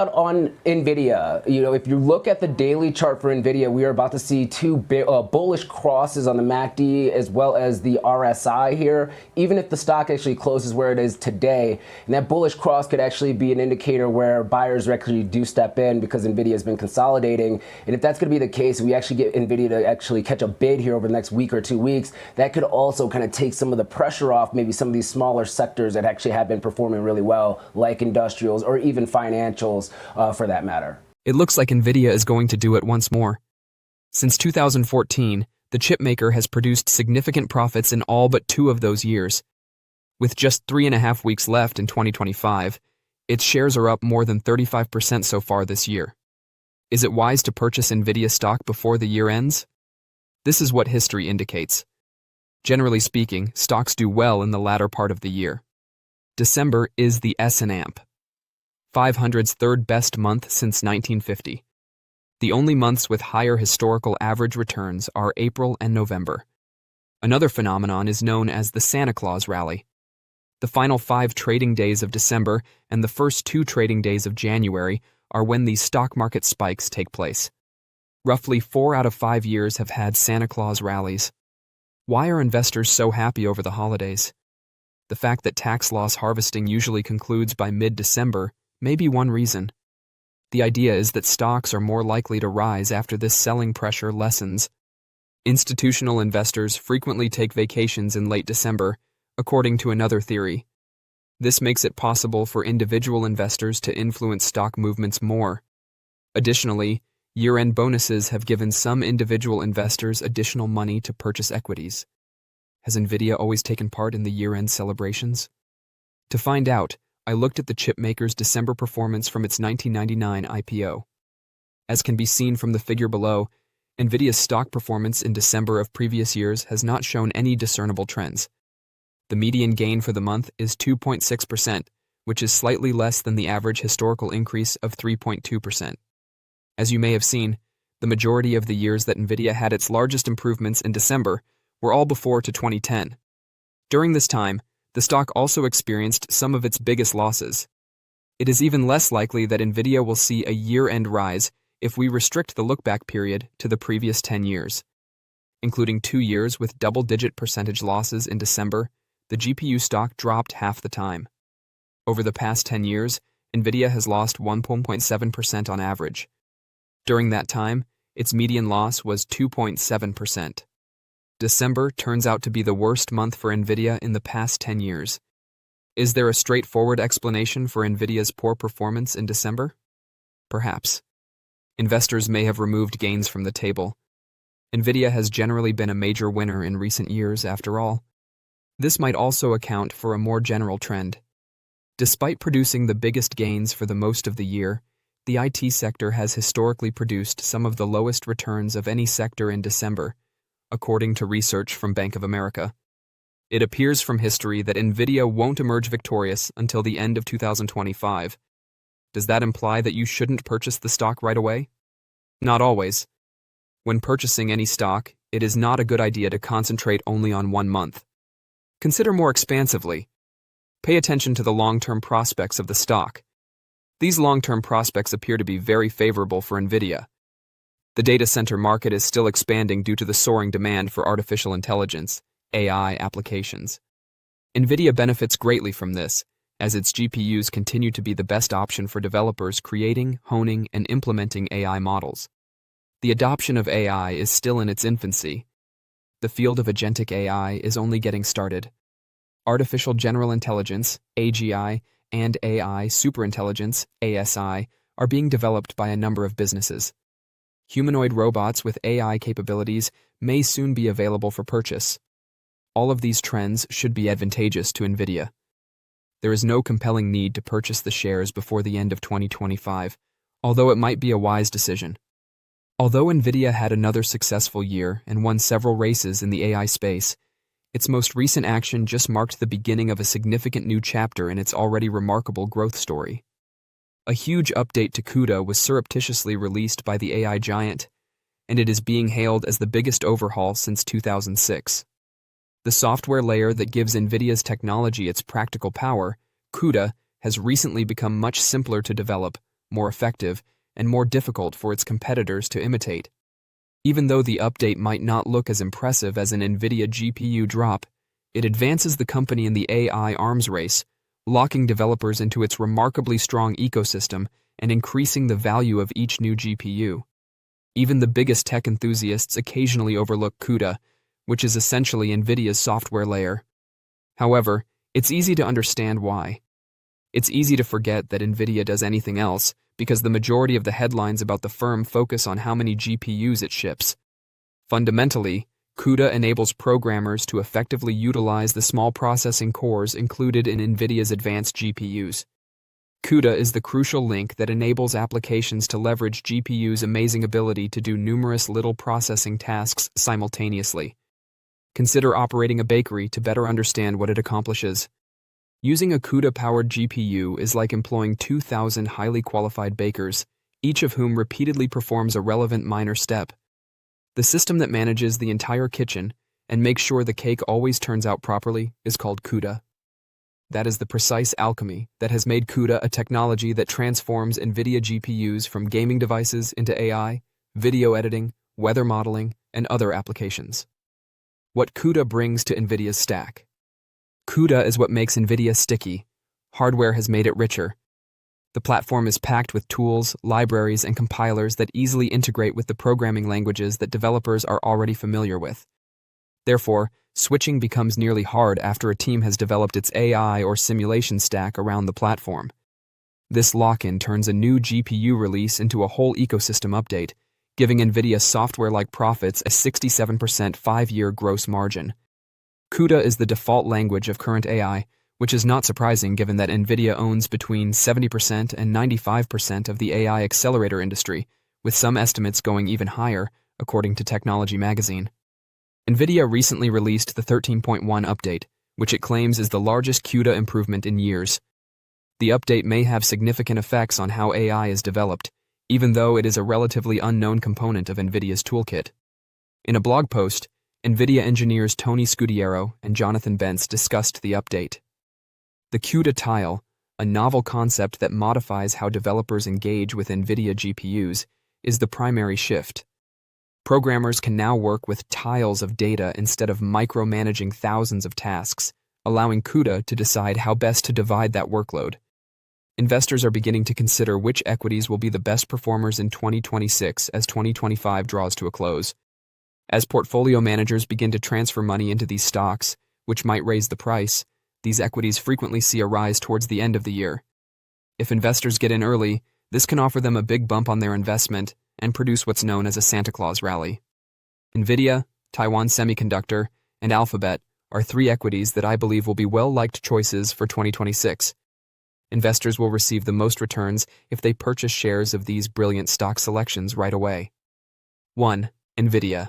On Nvidia, if you look at the daily chart for Nvidia, we are about to see two bullish crosses on the MACD as well as the RSI here. Even if the stock actually closes where it is today, and that bullish cross could actually be an indicator where buyers actually do step in because Nvidia has been consolidating. And if that's going to be the case, we actually get Nvidia to actually catch a bid here over the next week or 2 weeks. That could also kind of take some of the pressure off maybe some of these smaller sectors that actually have been performing really well, like industrials or even financials. For that matter. It looks like Nvidia is going to do it once more. Since 2014, the chipmaker has produced significant profits in all but 2 of those years. With just 3.5 weeks left in 2025, its shares are up more than 35% so far this year. Is it wise to purchase Nvidia stock before the year ends? This is what history indicates. Generally speaking, stocks do well in the latter part of the year. December is the S&P 500's third best month since 1950. The only months with higher historical average returns are April and November. Another phenomenon is known as the Santa Claus rally. The final 5 trading days of December and the first 2 trading days of January are when these stock market spikes take place. Roughly 4 out of 5 years have had Santa Claus rallies. Why are investors so happy over the holidays? The fact that tax loss harvesting usually concludes by mid-December may be one reason. The idea is that stocks are more likely to rise after this selling pressure lessens. Institutional investors frequently take vacations in late December, according to another theory. This makes it possible for individual investors to influence stock movements more. Additionally, year-end bonuses have given some individual investors additional money to purchase equities. Has Nvidia always taken part in the year-end celebrations? To find out, I looked at the chipmaker's December performance from its 1999 IPO. As can be seen from the figure below, Nvidia's stock performance in December of previous years has not shown any discernible trends. The median gain for the month is 2.6%, which is slightly less than the average historical increase of 3.2%. As you may have seen, the majority of the years that Nvidia had its largest improvements in December were all before to 2010. During this time, the stock also experienced some of its biggest losses. It is even less likely that Nvidia will see a year-end rise if we restrict the look-back period to the previous 10 years. Including 2 years with double-digit percentage losses in December, the GPU stock dropped half the time. Over the past 10 years, Nvidia has lost 1.7% on average. During that time, its median loss was 2.7%. December turns out to be the worst month for Nvidia in the past 10 years. Is there a straightforward explanation for Nvidia's poor performance in December? Perhaps. Investors may have removed gains from the table. Nvidia has generally been a major winner in recent years, after all. This might also account for a more general trend. Despite producing the biggest gains for the most of the year, the IT sector has historically produced some of the lowest returns of any sector in December, according to research from Bank of America. It appears from history that Nvidia won't emerge victorious until the end of 2025. Does that imply that you shouldn't purchase the stock right away? Not always. When purchasing any stock, it is not a good idea to concentrate only on 1 month. Consider more expansively. Pay attention to the long-term prospects of the stock. These long-term prospects appear to be very favorable for Nvidia. The data center market is still expanding due to the soaring demand for artificial intelligence, AI applications. Nvidia benefits greatly from this, as its GPUs continue to be the best option for developers creating, honing, and implementing AI models. The adoption of AI is still in its infancy. The field of agentic AI is only getting started. Artificial General Intelligence, AGI, and AI Superintelligence, ASI, are being developed by a number of businesses. Humanoid robots with AI capabilities may soon be available for purchase. All of these trends should be advantageous to Nvidia. There is no compelling need to purchase the shares before the end of 2025, although it might be a wise decision. Although Nvidia had another successful year and won several races in the AI space, its most recent action just marked the beginning of a significant new chapter in its already remarkable growth story. A huge update to CUDA was surreptitiously released by the AI giant, and it is being hailed as the biggest overhaul since 2006. The software layer that gives Nvidia's technology its practical power, CUDA, has recently become much simpler to develop, more effective, and more difficult for its competitors to imitate. Even though the update might not look as impressive as an Nvidia GPU drop, it advances the company in the AI arms race, locking developers into its remarkably strong ecosystem and increasing the value of each new GPU. Even the biggest tech enthusiasts occasionally overlook CUDA, which is essentially Nvidia's software layer. However, it's easy to understand why. It's easy to forget that Nvidia does anything else, because the majority of the headlines about the firm focus on how many GPUs it ships. Fundamentally, CUDA enables programmers to effectively utilize the small processing cores included in Nvidia's advanced GPUs. CUDA is the crucial link that enables applications to leverage GPU's amazing ability to do numerous little processing tasks simultaneously. Consider operating a bakery to better understand what it accomplishes. Using a CUDA-powered GPU is like employing 2,000 highly qualified bakers, each of whom repeatedly performs a relevant minor step. The system that manages the entire kitchen and makes sure the cake always turns out properly is called CUDA. That is the precise alchemy that has made CUDA a technology that transforms NVIDIA GPUs from gaming devices into AI, video editing, weather modeling, and other applications. What CUDA brings to NVIDIA's stack. CUDA is what makes NVIDIA sticky. Hardware has made it richer. The platform is packed with tools, libraries, and compilers that easily integrate with the programming languages that developers are already familiar with. Therefore, switching becomes nearly hard after a team has developed its AI or simulation stack around the platform. This lock-in turns a new GPU release into a whole ecosystem update, giving NVIDIA software-like profits a 67% 5-year gross margin. CUDA is the default language of current AI, which is not surprising given that NVIDIA owns between 70% and 95% of the AI accelerator industry, with some estimates going even higher, according to Technology Magazine. NVIDIA recently released the 13.1 update, which it claims is the largest CUDA improvement in years. The update may have significant effects on how AI is developed, even though it is a relatively unknown component of NVIDIA's toolkit. In a blog post, NVIDIA engineers Tony Scudiero and Jonathan Bentz discussed the update. The CUDA tile, a novel concept that modifies how developers engage with NVIDIA GPUs, is the primary shift. Programmers can now work with tiles of data instead of micromanaging thousands of tasks, allowing CUDA to decide how best to divide that workload. Investors are beginning to consider which equities will be the best performers in 2026 as 2025 draws to a close. As portfolio managers begin to transfer money into these stocks, which might raise the price, these equities frequently see a rise towards the end of the year. If investors get in early, this can offer them a big bump on their investment and produce what's known as a Santa Claus rally. Nvidia, Taiwan Semiconductor, and Alphabet are 3 equities that I believe will be well-liked choices for 2026. Investors will receive the most returns if they purchase shares of these brilliant stock selections right away. 1. Nvidia.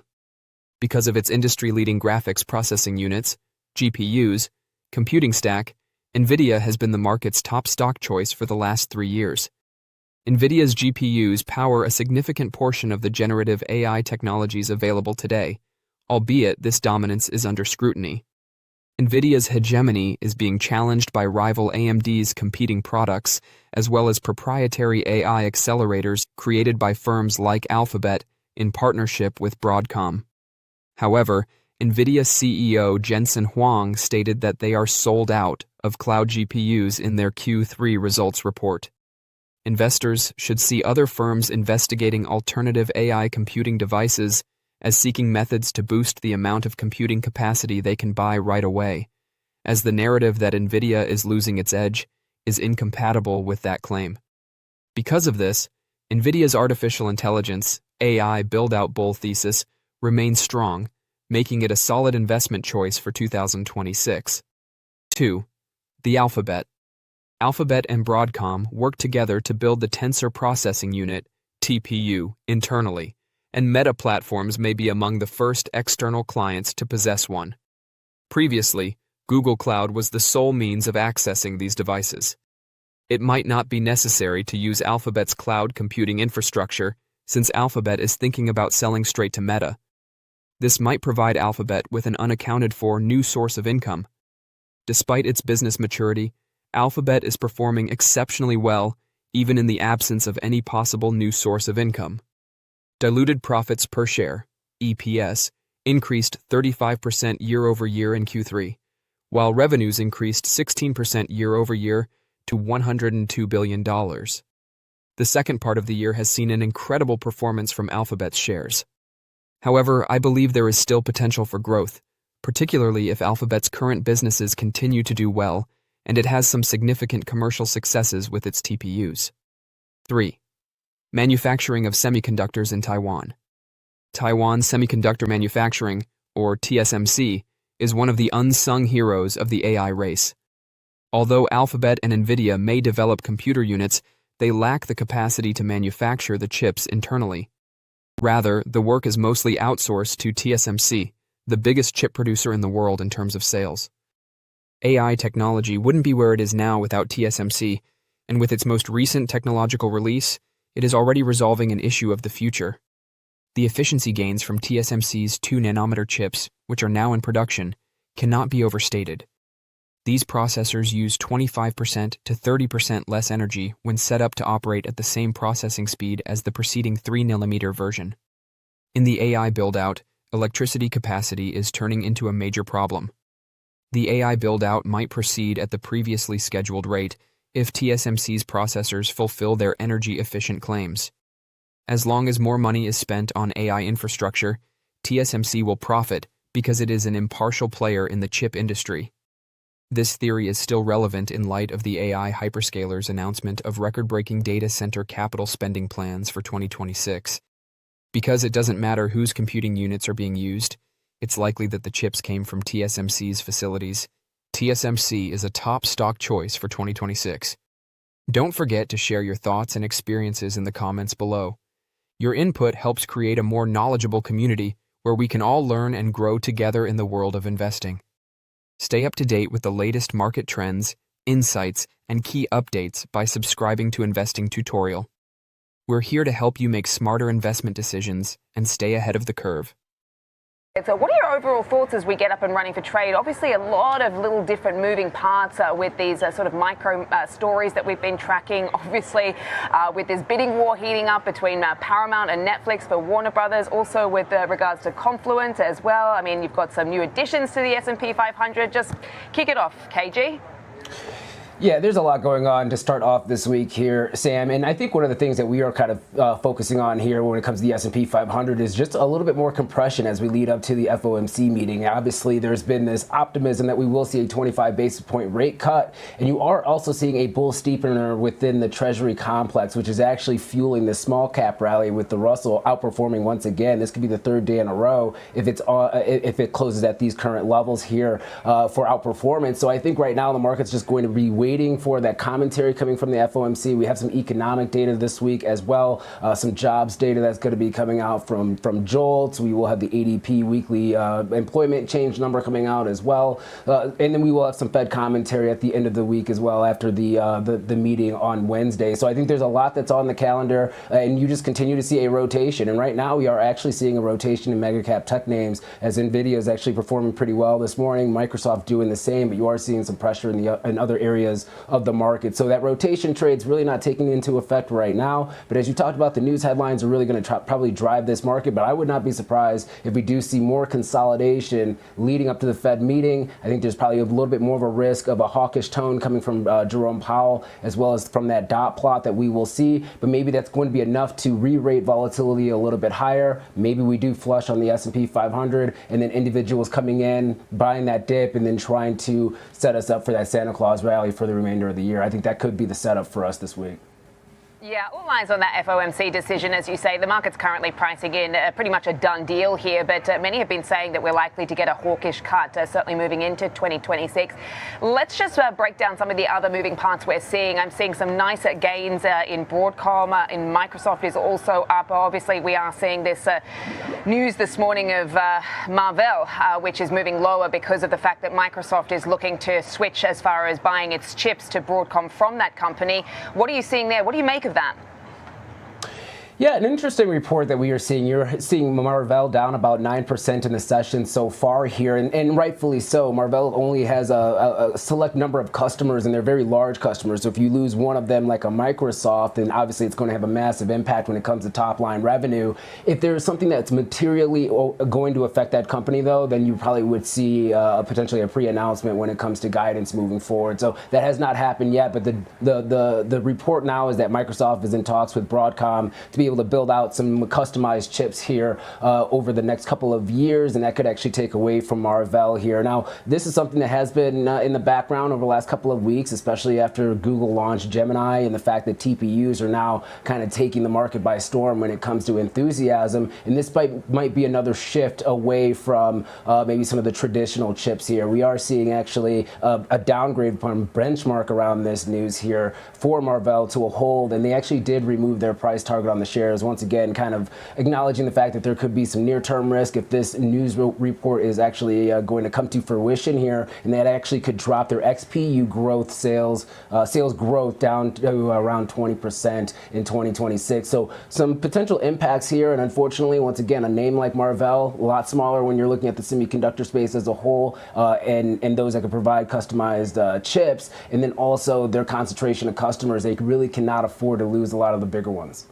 Because of its industry-leading graphics processing units, GPUs, computing stack, Nvidia has been the market's top stock choice for the last 3 years. Nvidia's GPUs power a significant portion of the generative AI technologies available today, albeit this dominance is under scrutiny. Nvidia's hegemony is being challenged by rival AMD's competing products, as well as proprietary AI accelerators created by firms like Alphabet in partnership with Broadcom. However, Nvidia CEO Jensen Huang stated that they are sold out of cloud GPUs in their Q3 results report. Investors should see other firms investigating alternative AI computing devices as seeking methods to boost the amount of computing capacity they can buy right away, as the narrative that Nvidia is losing its edge is incompatible with that claim. Because of this, Nvidia's artificial intelligence AI build-out bull thesis remains strong, making it a solid investment choice for 2026. 2. The Alphabet. Alphabet and Broadcom work together to build the Tensor Processing Unit, TPU, internally, and Meta platforms may be among the first external clients to possess one. Previously, Google Cloud was the sole means of accessing these devices. It might not be necessary to use Alphabet's cloud computing infrastructure, since Alphabet is thinking about selling straight to Meta. This might provide Alphabet with an unaccounted-for new source of income. Despite its business maturity, Alphabet is performing exceptionally well, even in the absence of any possible new source of income. Diluted profits per share, EPS, increased 35% year-over-year in Q3, while revenues increased 16% year-over-year to $102 billion. The second part of the year has seen an incredible performance from Alphabet's shares. However, I believe there is still potential for growth, particularly if Alphabet's current businesses continue to do well and it has some significant commercial successes with its TPUs. 3. Manufacturing of semiconductors in Taiwan. Taiwan Semiconductor Manufacturing, or TSMC, is one of the unsung heroes of the AI race. Although Alphabet and Nvidia may develop computer units, they lack the capacity to manufacture the chips internally. Rather, the work is mostly outsourced to TSMC, the biggest chip producer in the world in terms of sales. AI technology wouldn't be where it is now without TSMC, and with its most recent technological release, it is already resolving an issue of the future. The efficiency gains from TSMC's 2-nanometer chips, which are now in production, cannot be overstated. These processors use 25% to 30% less energy when set up to operate at the same processing speed as the preceding 3-nanometer version. In the AI build-out, electricity capacity is turning into a major problem. The AI build-out might proceed at the previously scheduled rate if TSMC's processors fulfill their energy-efficient claims. As long as more money is spent on AI infrastructure, TSMC will profit because it is an impartial player in the chip industry. This theory is still relevant in light of the AI hyperscalers' announcement of record-breaking data center capital spending plans for 2026. Because it doesn't matter whose computing units are being used, it's likely that the chips came from TSMC's facilities. TSMC is a top stock choice for 2026. Don't forget to share your thoughts and experiences in the comments below. Your input helps create a more knowledgeable community where we can all learn and grow together in the world of investing. Stay up to date with the latest market trends, insights, and key updates by subscribing to Investing Tutorial. We're here to help you make smarter investment decisions and stay ahead of the curve. So what are your overall thoughts as we get up and running for trade? Obviously, a lot of little different moving parts with these sort of micro stories that we've been tracking. Obviously, with this bidding war heating up between Paramount and Netflix for Warner Brothers, also with regards to Confluent as well. I mean, you've got some new additions to the S&P 500. Just kick it off, KG. Yeah, there's a lot going on to start off this week here, Sam, and I think one of the things that we are kind of focusing on here when it comes to the S&P 500 is just a little bit more compression as we lead up to the FOMC meeting. Obviously, there's been this optimism that we will see a 25 basis point rate cut, and you are also seeing a bull steepener within the Treasury complex, which is actually fueling the small cap rally with the Russell outperforming once again. This could be the third day in a row if it closes at these current levels here for outperformance. So I think right now the market's just going to be waiting for that commentary coming from the FOMC. We have some economic data this week as well, some jobs data that's going to be coming out from JOLTS. We will have the ADP weekly employment change number coming out as well, and then we will have some Fed commentary at the end of the week as well after the meeting on Wednesday. So I think there's a lot that's on the calendar, and you just continue to see a rotation. And right now we are actually seeing a rotation in mega cap tech names, as Nvidia is actually performing pretty well this morning. Microsoft doing the same, but you are seeing some pressure in other areas of the market. So that rotation trade's really not taking into effect right now. But as you talked about, the news headlines are really going to probably drive this market. But I would not be surprised if we do see more consolidation leading up to the Fed meeting. I think there's probably a little bit more of a risk of a hawkish tone coming from Jerome Powell, as well as from that dot plot that we will see. But maybe that's going to be enough to re-rate volatility a little bit higher. Maybe we do flush on the S&P 500, and then individuals coming in, buying that dip, and then trying to set us up for that Santa Claus rally for the remainder of the year. I think that could be the setup for us this week. Yeah, all eyes on that FOMC decision. As you say, the market's currently pricing in pretty much a done deal here, but many have been saying that we're likely to get a hawkish cut, certainly moving into 2026. Let's just break down some of the other moving parts we're seeing. I'm seeing some nice gains in Broadcom, in Microsoft is also up. Obviously, we are seeing this news this morning of Marvell, which is moving lower because of the fact that Microsoft is looking to switch as far as buying its chips to Broadcom from that company. What are you seeing there? What do you make of that? Yeah, an interesting report that we are seeing. You're seeing Marvell down about 9% in the session so far here, and rightfully so. Marvell only has a select number of customers, and they're very large customers. So if you lose one of them, like a Microsoft, then obviously it's going to have a massive impact when it comes to top line revenue. If there's something that's materially going to affect that company, though, then you probably would see potentially a pre-announcement when it comes to guidance moving forward. So that has not happened yet, but the report now is that Microsoft is in talks with Broadcom to be able to build out some customized chips here over the next couple of years, and that could actually take away from Marvell here. Now, this is something that has been in the background over the last couple of weeks, especially after Google launched Gemini, and the fact that TPUs are now kind of taking the market by storm when it comes to enthusiasm. And this might be another shift away from maybe some of the traditional chips here. We are seeing actually a downgrade from benchmark around this news here for Marvell to a hold, and they actually did remove their price target on the shares, once again kind of acknowledging the fact that there could be some near-term risk if this news report is actually going to come to fruition here, and that actually could drop their XPU growth sales growth down to around 20% in 2026. So some potential impacts here, and unfortunately, once again, a name like Marvell, a lot smaller when you're looking at the semiconductor space as a whole, and those that could provide customized chips, and then also their concentration of customers. They really cannot afford to lose a lot of the bigger ones.